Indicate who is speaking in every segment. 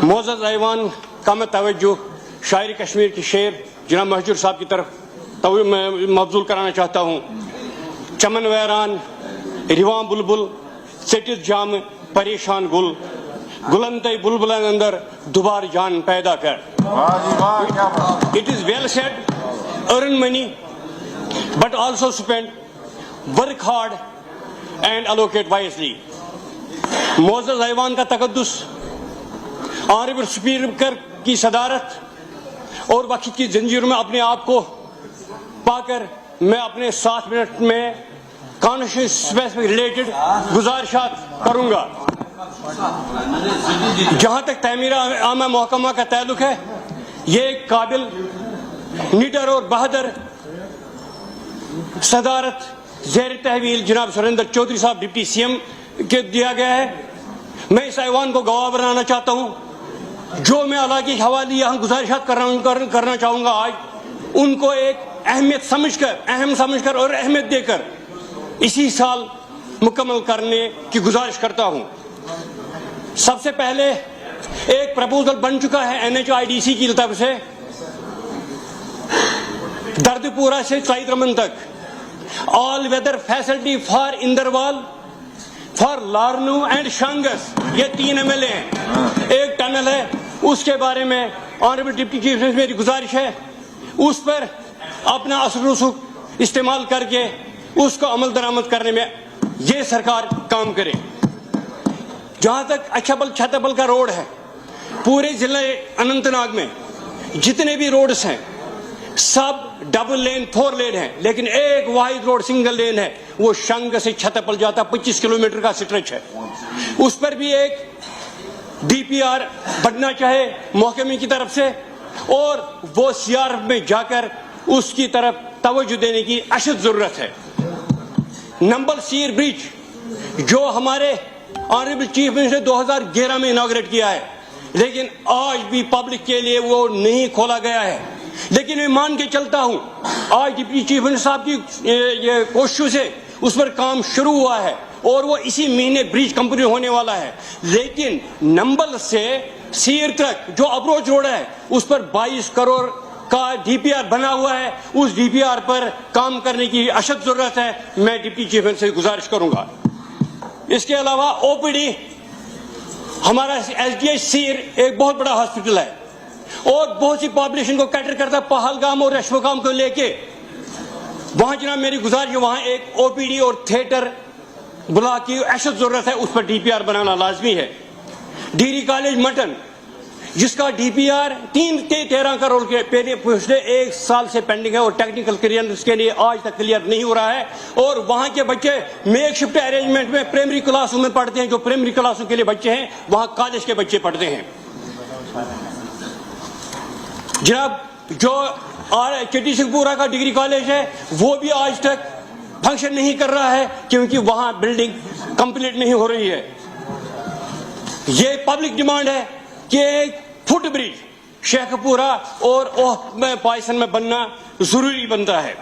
Speaker 1: मोअज़्ज़ज़ ऐवान का मैं तवज्जो शायर कश्मीर के शेर जनाब महजूर साहब की तरफ मबजूल कराना चाहता हूँ। चमन वैरान रिवां बुलबुल चटित जाम परेशान गुल गुलंते बुलबुलन अंदर दुबार जान पैदा कर। It is well said, earn money but also spend, work hard and allocate wisely. मोअज़्ज़ज़ ऐवान का तकद्दुस, ऑनरेबल स्पीकर की सदारत और वक्त की जंजीर में अपने आप को पाकर मैं अपने 7 मिनट में कॉन्स्टिट्यूशन स्पेस में रिलेटेड गुजारिशात करूंगा। जहां तक तमीर आमा महकमा का ताल्लुक है, ये एक काबिल, निडर और बहादुर सदारत ज़ेर तहवील जनाब सुरेंद्र चौधरी साहब डिप्टी सीएम के दिया गया है। मैं इस ऐवान को गवाह बनाना चाहता हूं। जो मैं अला की हवाले यहाँ गुजारिशात करना चाहूँगा आज, उनको एक अहम समझकर और अहमियत देकर इसी साल मुकम्मल करने की गुजारिश करता हूँ। सबसे पहले एक प्रपोजल बन चुका है NHIDC की तरफ से दर्दपुरा से सईद रमन तक all weather facility for Inderwal, for Larnoo and Shangus, ये 3 MLA हैं। एक टनल है, उसके बारे में ऑनरेबल डिप्टी चीफ मिनिस्टर मेरी गुजारिश है उस पर अपना असर रसूख इस्तेमाल करके उसको अमल दरामद करने में ये सरकार काम करे। जहां तक अछबल छतबल का रोड है, पूरे जिले अनंतनाग में जितने भी रोड्स हैं सब डबल लेन 4 लेन है, लेकिन एक वाहिद रोड सिंगल लेन है, वो शंग से छतपल जाता 25 किलोमीटर का स्ट्रेच है। उस पर भी एक DPR बढ़ना चाहे महकमे की तरफ से, और वो CRF में जाकर उसकी तरफ तवज्जो देने की अशद जरूरत है। नंबल सीर ब्रिज जो हमारे ऑनरेबल चीफ मिनिस्टर 2011 में इनॉग्रेट किया है, लेकिन आज भी पब्लिक के लिए वो नहीं खोला गया है। लेकिन मैं मान के चलता हूं आज डिप्टी चीफ मिनिस्टर साहब की ये कोशिशों से उस पर काम शुरू हुआ है और वो इसी महीने ब्रिज कंप्लीट होने वाला है। लेकिन नंबल से सीर तक जो अप्रोच रोड है उस पर 22 करोड़ का DPR बना हुआ है, उस DPR पर काम करने की अशद जरूरत है। मैं डिप्टी चीफ मिनिस्टर से गुजारिश करूंगा। इसके अलावा OPD, हमारा SDH सीर एक बहुत बड़ा हॉस्पिटल है और बहुत सी पॉपुलेशन को कैटर करता है पहलगाम और रेशमगाम को लेके। वहां जनाब मेरी गुजारिश, वहां एक OPD और थिएटर ब्लॉक की अशद जरूरत है, उस पर DPR बनाना लाजमी है। डिग्री कॉलेज मटन जिसका DPR 13 करोड़ के पिछले 1 साल से पेंडिंग है और टेक्निकल क्लियरेंस के लिए आज तक क्लियर नहीं हो रहा है, और वहां के बच्चे मेक शिफ्ट अरेंजमेंट में प्राइमरी क्लासों में पढ़ते हैं। जो प्राइमरी क्लासों के लिए बच्चे हैं वहां कॉलेज के बच्चे पढ़ते हैं। जनाब जो चटी सिंहपुरा का डिग्री कॉलेज है वो भी आज तक फंक्शन नहीं कर रहा है क्योंकि वहां बिल्डिंग कंप्लीट नहीं हो रही है। ये पब्लिक डिमांड है कि एक फुट ब्रिज शेखपुरा और पायसन में बनना जरूरी बनता है।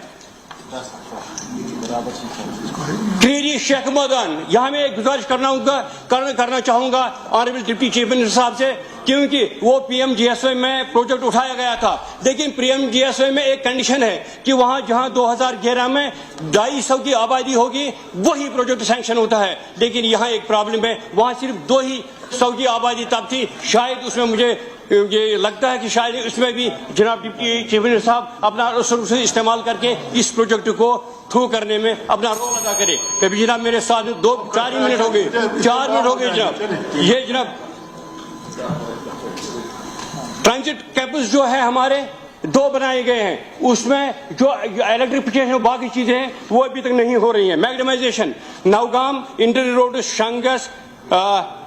Speaker 1: क्रीरी शेख मैदान, यहाँ मैं एक गुजारिश करना चाहूंगा ऑनरेबल डिप्टी चीफ मिनिस्टर साहब से, क्योंकि वो PMGSY में प्रोजेक्ट उठाया गया था, लेकिन PMGSY में एक कंडीशन है कि वहां जहां 2011 में 250 की आबादी होगी वही प्रोजेक्ट सैंक्शन होता है। लेकिन यहाँ एक प्रॉब्लम है, वहां सिर्फ 200 की आबादी तब थी। शायद उसमें मुझे ये लगता है कि शायद इसमें भी जनाब डिप्टी चीफ मिनिस्टर साहब अपना रिसोर्स इस्तेमाल करके इस प्रोजेक्ट को थ्रू करने में अपना रोल अदा करे। कभी जनाब मेरे साथ 4 मिनट हो गए जनाब। ये जनाब ट्रांजिट कैंपस जो है हमारे 2 बनाए गए हैं, उसमें जो इलेक्ट्रिफिकेशन बाकी चीजें हैं वो अभी तक नहीं हो रही हैं। Magnetisation Navgam inter road शांगस,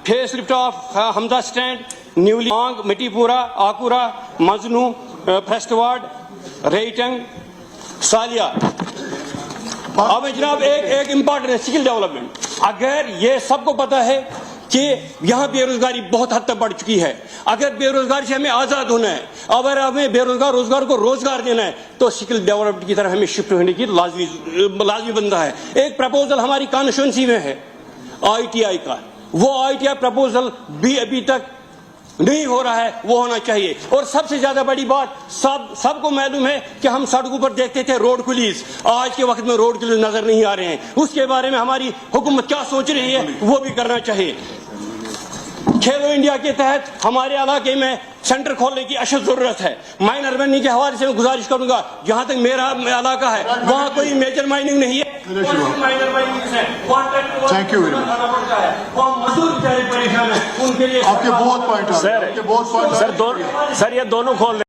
Speaker 1: face lift off हमदा स्टैंड, न्यूली मांग मिट्टीपुरा, आकुरा, मजनू, फेस्टवार्ड, रेटंग, सालिया। अब जनाब एक इंपॉर्टेंट है स्किल डेवलपमेंट। अगर ये सबको पता है कि यहाँ बेरोजगारी बहुत हद तक बढ़ चुकी है, अगर बेरोजगारी से हमें आजाद होना है, अगर हमें रोजगार को रोजगार देना है, तो स्किल डेवलपमेंट की तरफ हमें शिफ्ट होने की लाजमी बनता है। एक प्रपोजल हमारी कॉन्स्टिट्यूएंसी में है ITI का, वो ITI प्रपोजल भी अभी तक نہیں ہو رہا ہے وہ ہونا چاہیے. اور سب سے زیادہ بڑی بات سب کو معلوم ہے کہ ہم سڑکوں پر دیکھتے تھے روڈ پولیس, آج کے وقت میں روڈ پولیس نظر نہیں آ رہے ہیں. اس کے بارے میں ہماری حکومت کیا سوچ رہی ہے وہ بھی کرنا چاہیے. کھیلو انڈیا کے تحت ہمارے علاقے میں سینٹر کھولنے کی اشد ضرورت ہے. مائن اربنی کے حوالے سے میں گزارش کروں گا, جہاں تک میرا علاقہ ہے وہاں کوئی میجر مائننگ نہیں ہے.
Speaker 2: آپ کے بہت پوائنٹ
Speaker 3: سر یہ دونوں کھول